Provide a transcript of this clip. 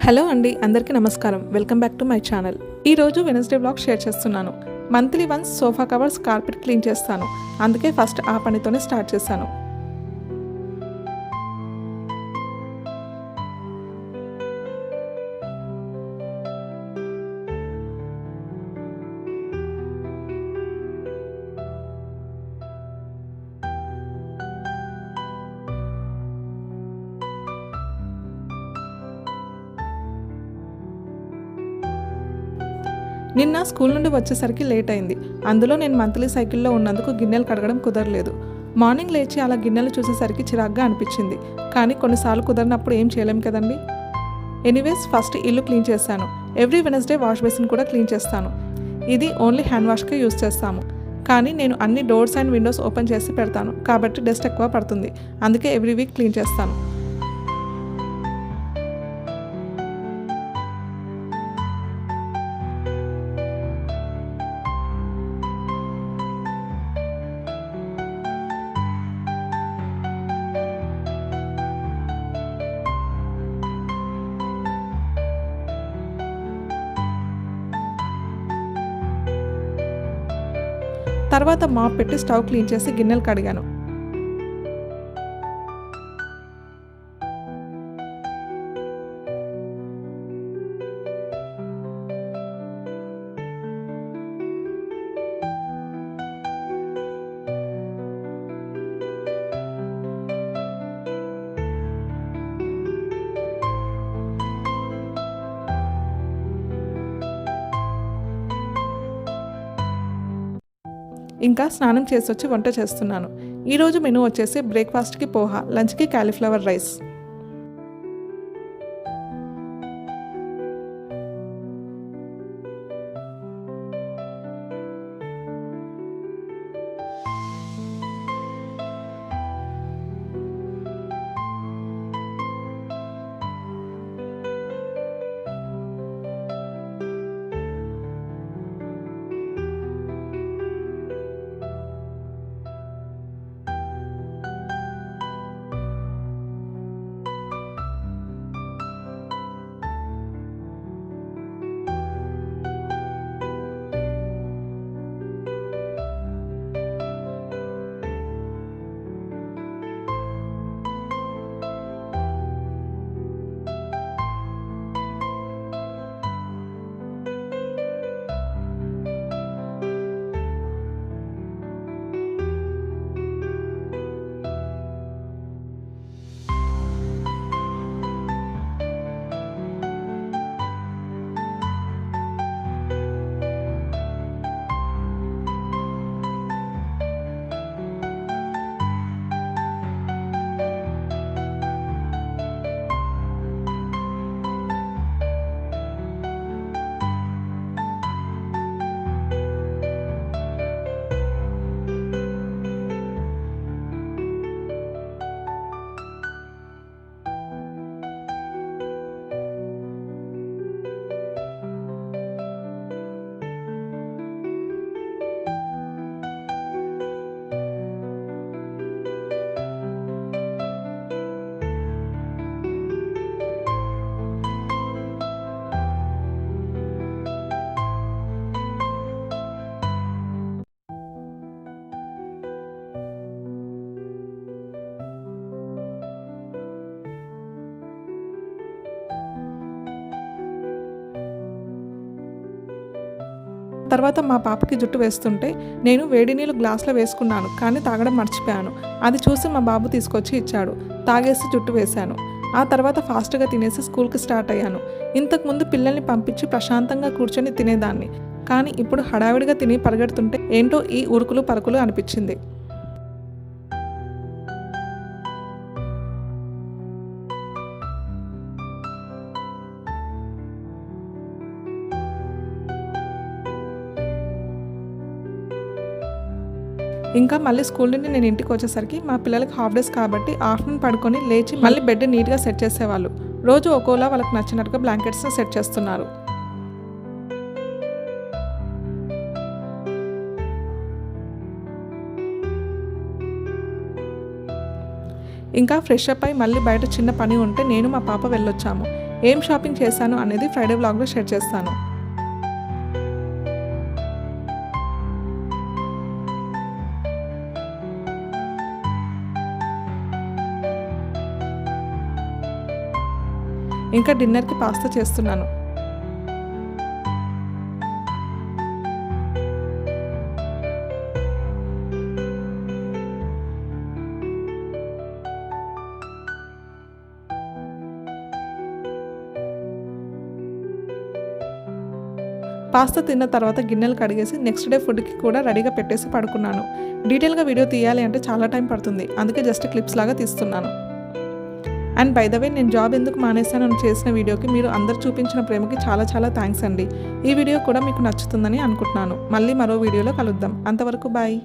Hello అండి, అందరికీ నమస్కారం. Welcome back to my channel. ఈరోజు వెనస్డే బ్లాగ్ షేర్ చేస్తున్నాను. Monthly once sofa covers, carpet clean చేస్తాను. అందుకే ఫస్ట్ ఆ పనితోనే స్టార్ట్ చేశాను. నిన్న స్కూల్ నుండి వచ్చేసరికి లేట్ అయింది. అందులో నేను మంత్లీ సైకిల్లో ఉన్నందుకు గిన్నెలు కడగడం కుదరలేదు. మార్నింగ్ లేచి అలా గిన్నెలు చూసేసరికి చిరాగ్గా అనిపించింది. కానీ కొన్నిసార్లు కుదరినప్పుడు ఏం చేయలేం కదండి. ఎనీవేస్ ఫస్ట్ ఇల్లు క్లీన్ చేశాను. ఎవ్రీ వెనస్డే వాష్ బేసిన్ కూడా క్లీన్ చేస్తాను. ఇది ఓన్లీ హ్యాండ్ వాష్కే యూజ్ చేస్తాము. కానీ నేను అన్ని డోర్స్ అండ్ విండోస్ ఓపెన్ చేసి పెడతాను కాబట్టి డస్ట్ ఎక్కువ పడుతుంది. అందుకే ఎవ్రీ వీక్ క్లీన్ చేస్తాను. తర్వాత మాప్ పెట్టి స్టవ్ క్లీన్ చేసి గిన్నెలు కడిగాను. ఇంకా స్నానం చేసి వచ్చి వంట చేస్తున్నాను. ఈరోజు మెనూ వచ్చేసి బ్రేక్ఫాస్ట్కి పోహా, లంచ్కి కాలీఫ్లవర్ రైస్. తర్వాత మా పాపకి జుట్టు వేస్తుంటే నేను వేడి నీళ్ళు గ్లాస్లో వేసుకున్నాను, కానీ తాగడం మర్చిపోయాను. అది చూసి మా బాబు తీసుకొచ్చి ఇచ్చాడు. తాగేసి జుట్టు వేశాను. ఆ తర్వాత ఫాస్ట్గా తినేసి స్కూల్కి స్టార్ట్ అయ్యాను. ఇంతకుముందు పిల్లల్ని పంపించి ప్రశాంతంగా కూర్చొని తినేదాన్ని. కానీ ఇప్పుడు హడావిడిగా తిని పరిగెడుతుంటే ఏంటో ఈ ఉరుకులు పరుకులు అనిపించింది. ఇంకా మళ్ళీ స్కూల్ నుండి నేను ఇంటికి వచ్చేసరికి మా పిల్లలకి హాఫ్ డేస్ కాబట్టి ఆఫ్టర్నూన్ పడుకొని లేచి మళ్ళీ బెడ్ నీట్గా సెట్ చేసేవాళ్ళు. రోజు ఒక్కోలా వాళ్ళకి నచ్చినట్టుగా బ్లాంకెట్స్ని సెట్ చేస్తున్నారు. ఇంకా ఫ్రెష్ అప్ అయి మళ్ళీ బయట చిన్న పని ఉంటే నేను మా పాప వెళ్ళొచ్చాము. ఏం షాపింగ్ చేశాను అనేది ఫ్రైడే వ్లాగ్లో షేర్ చేస్తాను. ఇంకా డిన్నర్కి పాస్తా చేస్తున్నాను. పాస్తా తిన్న తర్వాత గిన్నెలు కడిగేసి నెక్స్ట్ డే ఫుడ్కి కూడా రెడీగా పెట్టేసి పడుకున్నాను. డీటెయిల్గా వీడియో తీయాలి అంటే చాలా టైం పడుతుంది, అందుకే జస్ట్ క్లిప్స్ లాగా తీస్తున్నాను. అండ్ బై ద వే, నేను జాబ్ ఎందుకు మానేశానని చేసిన వీడియోకి మీరు అందరు చూపించిన ప్రేమకి చాలా చాలా థ్యాంక్స్ అండి. ఈ వీడియో కూడా మీకు నచ్చుతుందని అనుకుంటున్నాను. మళ్ళీ మరో వీడియోలో కలుద్దాం. అంతవరకు బాయ్.